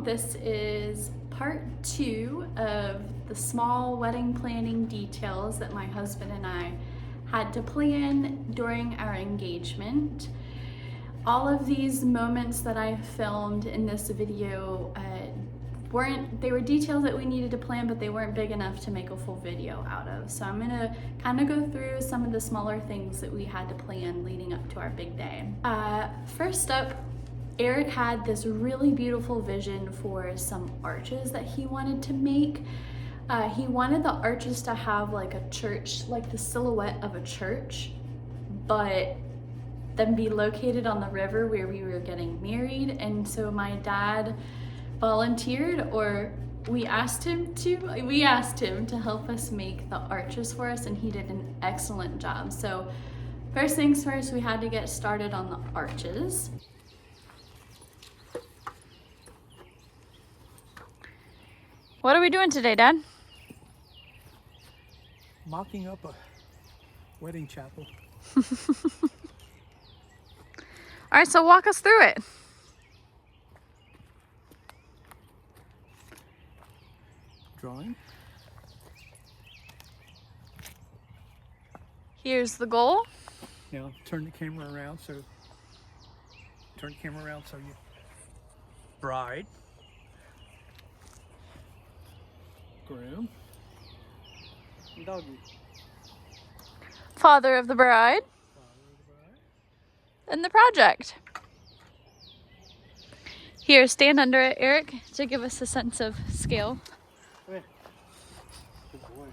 This is part 2 of the small wedding planning details that my husband and I had to plan during our engagement. All of these moments that I filmed in this video they were details that we needed to plan, but they weren't big enough to make a full video out of. So I'm gonna kind of go through some of the smaller things that we had to plan leading up to our big day. First up, Eric had this really beautiful vision for some arches that he wanted to make. He wanted the arches to have like a church, like the silhouette of a church, but then be located on the river where we were getting married. And so my dad volunteered, or we asked him to help us make the arches for us, and he did an excellent job. So first things first, we had to get started on the arches. What are we doing today, Dad? Mocking up a wedding chapel. All right, so walk us through it. Drawing. Here's the goal. Now turn the camera around so you bride, groom, and doggy. Father of the bride. And the project. Here, stand under it, Eric, to give us a sense of scale. Come here. Good boy.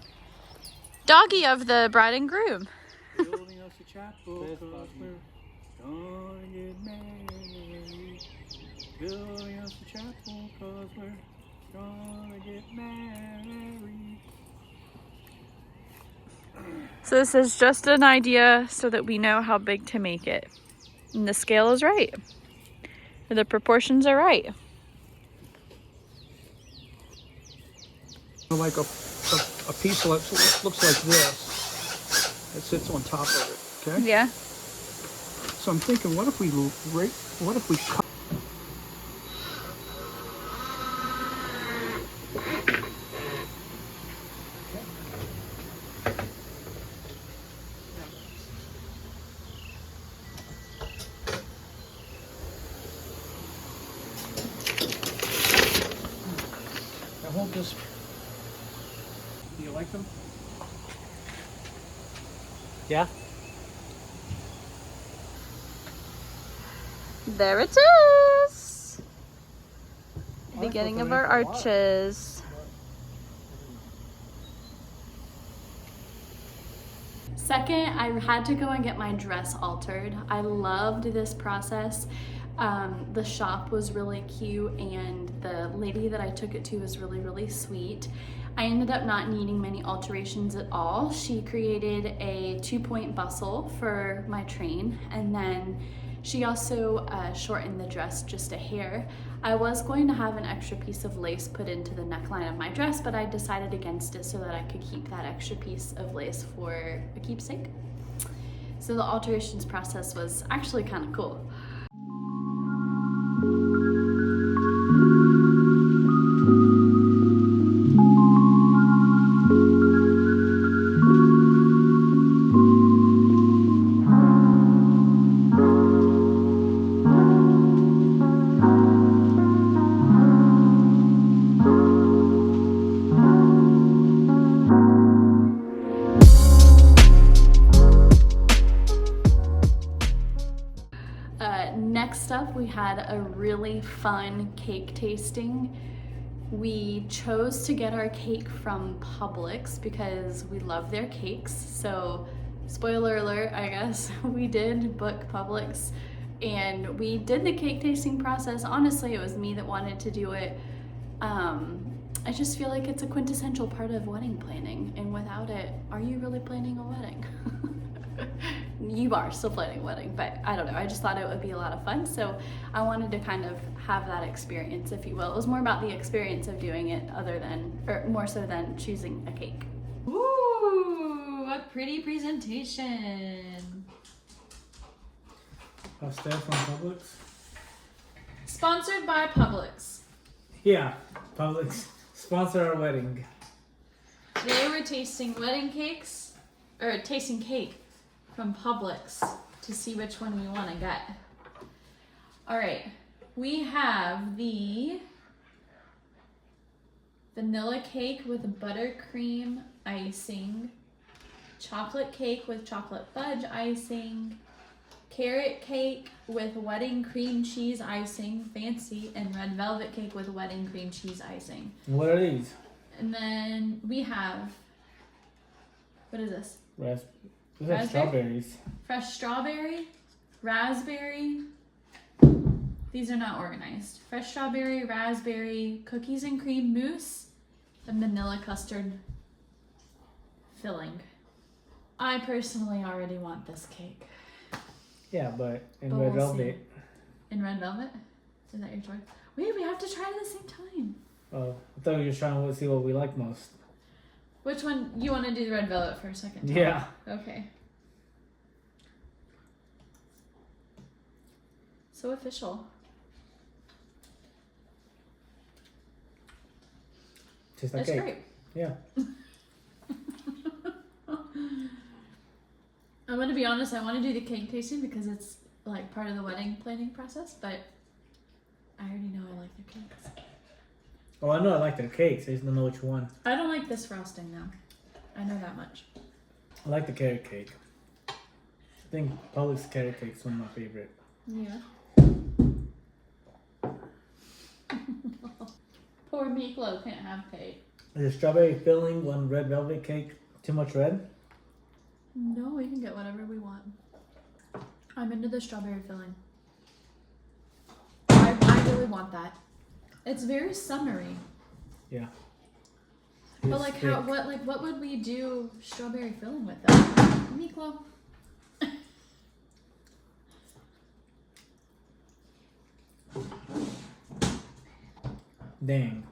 Doggy of the bride and groom. Building us a chapel, 'cause we're gonna get married. Building us a chapel, 'cause we're gonna get married. So this is just an idea so that we know how big to make it. And the scale is right. Or the proportions are right. Like a piece that looks like this. It sits on top of it, okay? Yeah. So I'm thinking, what if we cut? Now hold this. Do you like them? Yeah. There it is. Beginning of our arches. Second, I had to go and get my dress altered. I loved this process. The shop was really cute, and the lady that I took it to was really, really sweet. I ended up not needing many alterations at all. She created a 2-point bustle for my train, and then she also shortened the dress just a hair. I was going to have an extra piece of lace put into the neckline of my dress, but I decided against it so that I could keep that extra piece of lace for a keepsake. So the alterations process was actually kind of cool. Next up, we had a really fun cake tasting. We chose to get our cake from Publix because we love their cakes. So, spoiler alert, I guess, we did book Publix and we did the cake tasting process. Honestly, it was me that wanted to do it. I just feel like it's a quintessential part of wedding planning, and without it, are you really planning a wedding? You are still planning a wedding, but I don't know, I just thought it would be a lot of fun, so I wanted to kind of have that experience, if you will. It was more about the experience of doing it more so than choosing a cake. Ooh, a pretty presentation. Staff from Publix. Sponsored by Publix. Yeah, Publix sponsor our wedding. Today we're tasting wedding cakes, or tasting cake from Publix to see which one we want to get. All right, we have the vanilla cake with buttercream icing, chocolate cake with chocolate fudge icing, carrot cake with wedding cream cheese icing, fancy, and red velvet cake with wedding cream cheese icing. What are these? And then we have, what is this? These are Raspberry? strawberries. Fresh strawberry, raspberry. These are not organized. Fresh strawberry, raspberry, cookies and cream mousse, and vanilla custard filling. I personally already want this cake. Yeah, but in But red we'll velvet. see. In red velvet? Is that your choice? Wait, we have to try it at the same time. Oh, I thought you were trying to see what we like most. Which one? You want to do the red velvet first, second? Yeah. Okay. So official. Tastes like That's cake. great. Yeah. I'm gonna be honest, I want to do the cake tasting because it's like part of the wedding planning process, but I already know I like their cakes. Oh, I know I like their cakes. I just don't know which one. I don't like this frosting though. I know that much. I like the carrot cake. I think Publix carrot cake is one of my favorite. Yeah. Poor Miklo can't have cake. Is the strawberry filling on red velvet cake too much red? No, we can get whatever we want. I'm into the strawberry filling. I really want that. It's very summery. Yeah. But It's like thick. what would we do strawberry filling with though? Miklo. Dang.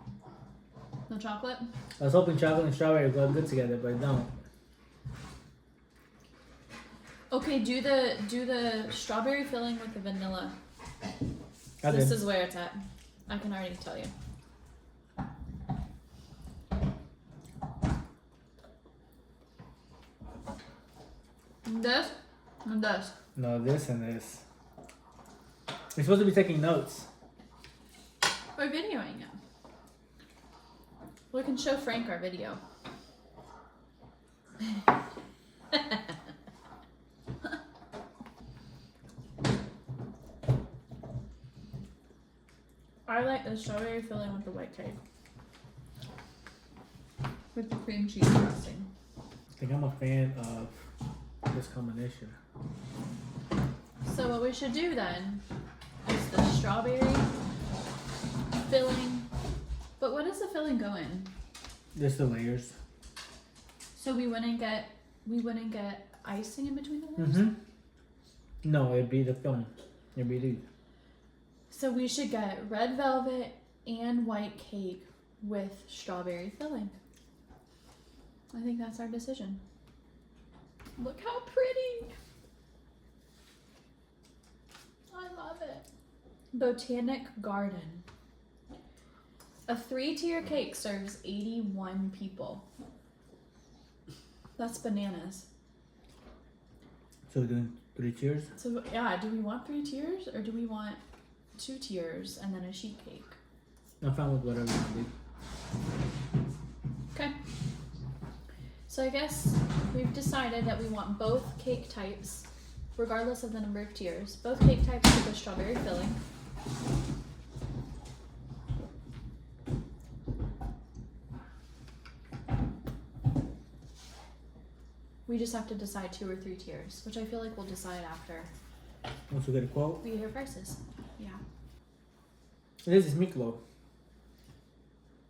No chocolate? I was hoping chocolate and strawberry would go good together, but it don't. Okay, do the strawberry filling with the vanilla. I This did. is where it's at. I can already tell you. This and this. No, this and this. We're supposed to be taking notes. We're videoing it. We can show Frank our video. I like the strawberry filling with the white cake. With the cream cheese frosting. I think I'm a fan of this combination. So what we should do then is the strawberry filling. But what does the filling go in? Just the layers. So we wouldn't get icing in between the layers? Mm-hmm. No, it'd be the filling. It'd be these. So we should get red velvet and white cake with strawberry filling. I think that's our decision. Look how pretty. I love it. Botanic Garden. A 3-tier cake serves 81 people. That's bananas. So we're doing 3 tiers? So yeah, do we want 3 tiers or do we want 2 tiers and then a sheet cake? I'm fine with whatever you do. Okay. So I guess we've decided that we want both cake types, regardless of the number of tiers. Both cake types with a strawberry filling. We just have to decide 2 or 3 tiers, which I feel like we'll decide after Once we get a quote. we hear prices. Yeah. This is Miklo.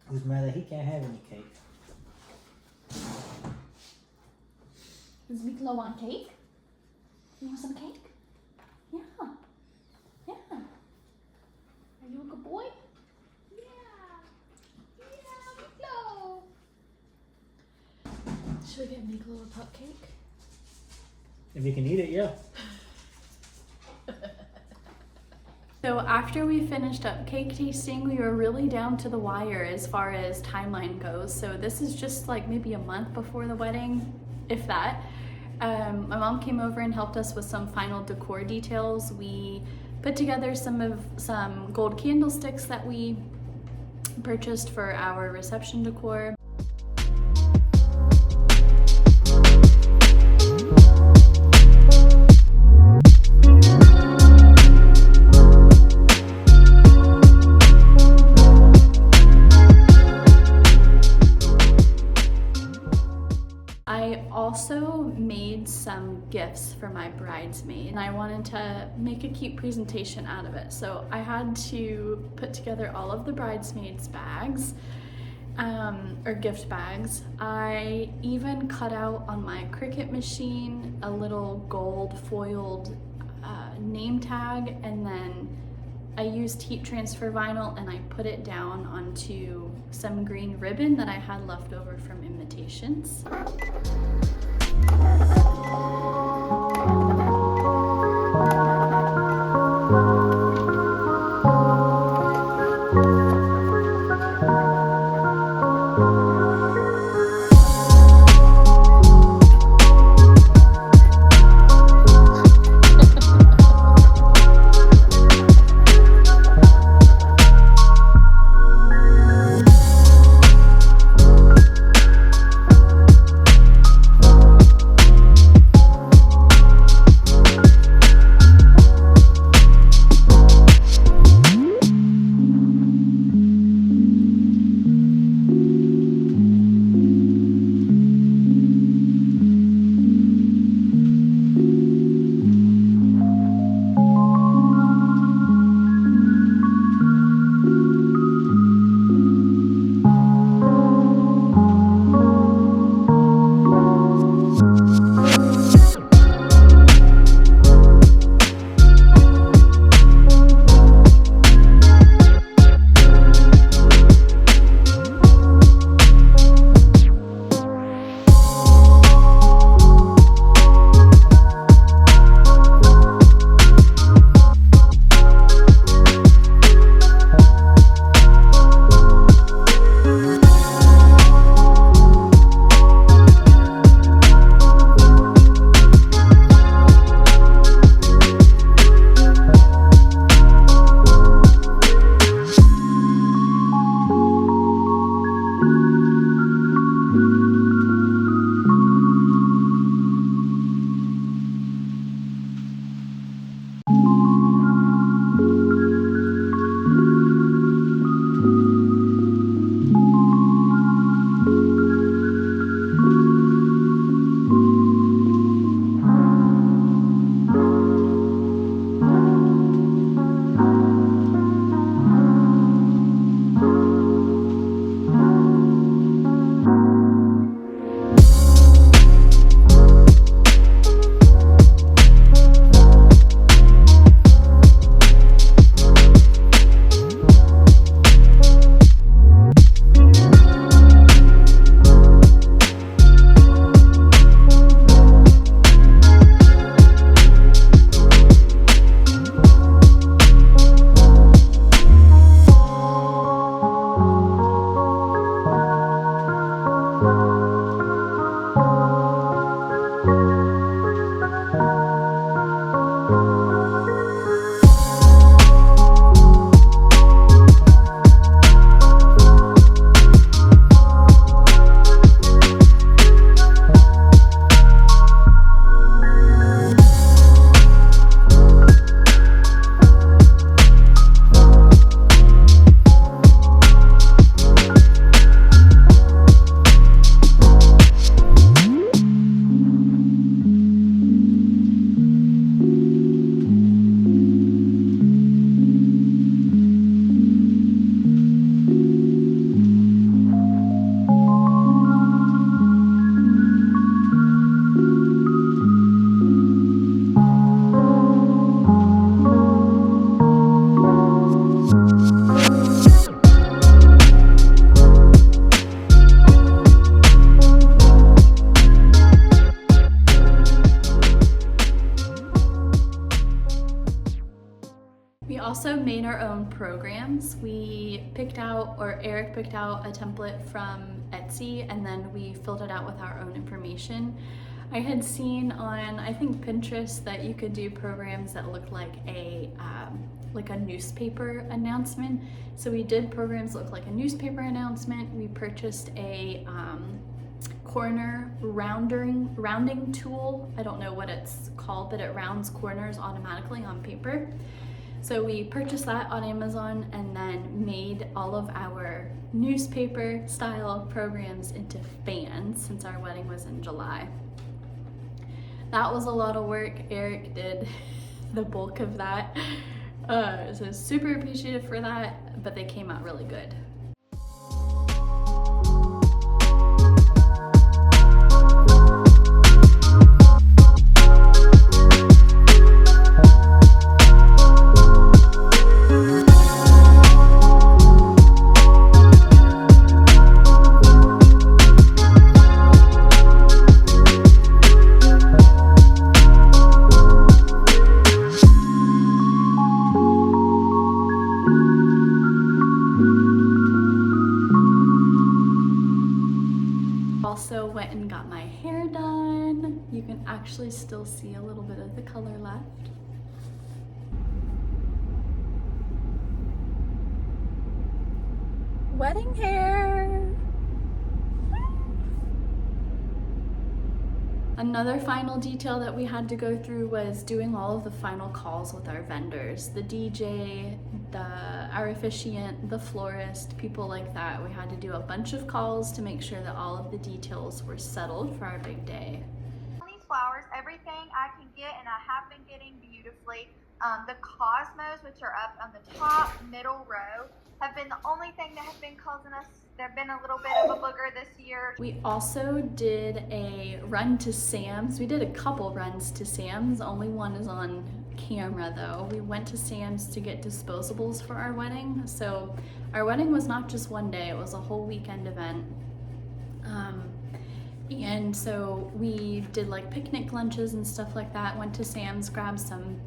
Who's mad that he can't have any cake. Does Miklo want cake? You want some cake? Yeah. Yeah. Are you a good boy? Yeah. Yeah, Miklo. Should we get Miklo a cupcake? If you can eat it, yeah. So after we finished up cake tasting, we were really down to the wire as far as timeline goes. So this is just like maybe a month before the wedding, if that. My mom came over and helped us with some final decor details. We put together some gold candlesticks that we purchased for our reception decor. I also made some gifts for my bridesmaid, and I wanted to make a cute presentation out of it. So I had to put together all of the bridesmaids' bags, or gift bags. I even cut out on my Cricut machine a little gold foiled name tag, and then I used heat transfer vinyl and I put it down onto some green ribbon that I had left over from invitations. also made our own programs. Eric picked out a template from Etsy, and then we filled it out with our own information. I had seen on, I think, Pinterest that you could do programs that looked like a newspaper announcement. So we did programs that looked like a newspaper announcement. We purchased a corner rounding tool. I don't know what it's called, but it rounds corners automatically on paper. So we purchased that on Amazon and then made all of our newspaper style programs into fans, since our wedding was in July. That was a lot of work. Eric did the bulk of that. So super appreciative for that, but they came out really good. Also went and got my hair done. You can actually still see a little bit of the color left. Wedding hair! Another final detail that we had to go through was doing all of the final calls with our vendors. The DJ, our officiant, the florist, people like that. We had to do a bunch of calls to make sure that all of the details were settled for our big day. These flowers, everything I can get, and I have been getting beautifully. The cosmos, which are up on the top middle row, have been the only thing that have been causing us. There've been a little bit of a booger this year. We also did a run to Sam's. We did a couple runs to Sam's. Only one is on camera though. We went to Sam's to get disposables for our wedding. So our wedding was not just one day, it was a whole weekend event. And so we did like picnic lunches and stuff like that. Went to Sam's, grabbed some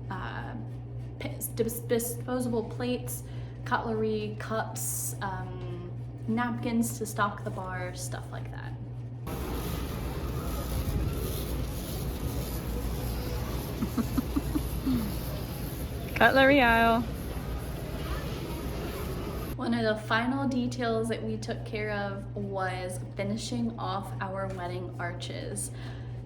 disposable plates, cutlery, cups, napkins to stock the bar, stuff like that. Cutlery aisle. One of the final details that we took care of was finishing off our wedding arches.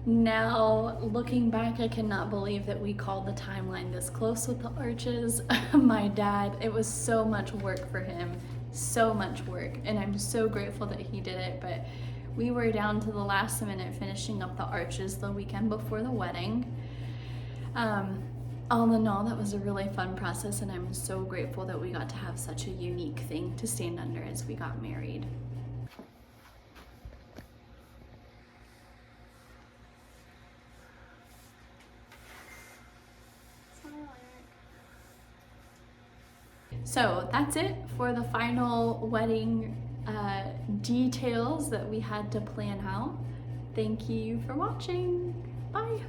Now, looking back, I cannot believe that we called the timeline this close with the arches. My dad, it was so much work for him, so much work, and I'm so grateful that he did it, but we were down to the last minute finishing up the arches the weekend before the wedding. All in all, that was a really fun process, and I'm so grateful that we got to have such a unique thing to stand under as we got married. So that's it for the final wedding details that we had to plan out. Thank you for watching. Bye.